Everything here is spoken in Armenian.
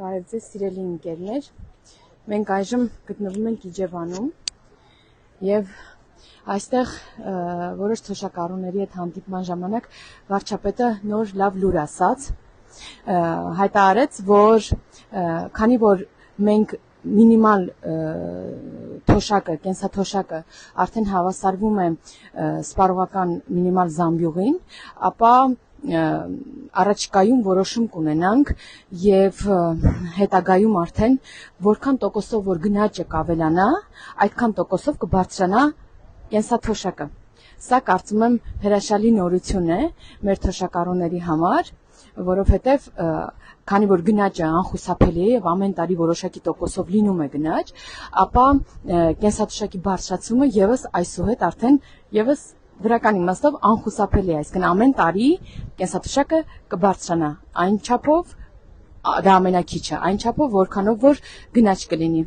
Բարև ձեզ սիրելի ընկերներ, մենք այժմ գտնվում ենք Իջևանում և այստեղ որոշ թոշակառուների հետ հանդիպման ժամանակ վարչապետը նոր լավ լուր ասաց, հայտարարեց, որ քանի որ մենք մինիմալ թոշակը, կենսաթոշակը արդեն հավասարվում է սպառողական մինիմալ զամբյուղին, ապա առաջիկայում որոշում կունենանք և հետագայում արդեն որքան տոկոսով որ գնաճը կավելանա, այդքան տոկոսով կբարձրանա կենսաթոշակը։ Սա կարծում եմ հրաշալի նորություն է մեր թոշակառուների համար, որովհետև քանի որ գնաճը անխուսափելի է և ամեն տարի որոշակի տոկոսով լինում է գնաճ, ապա կենսաթոշակի բարձրացումը ևս այսուհետ արդեն ևս դրական իմաստով անխուսափելի է, այսինքն ամեն տարի կենսաթոշակը կբարձրանա, այն չափով, դա ամենաքիչը, այն չափով, որքանով որ գնաճ կլինի։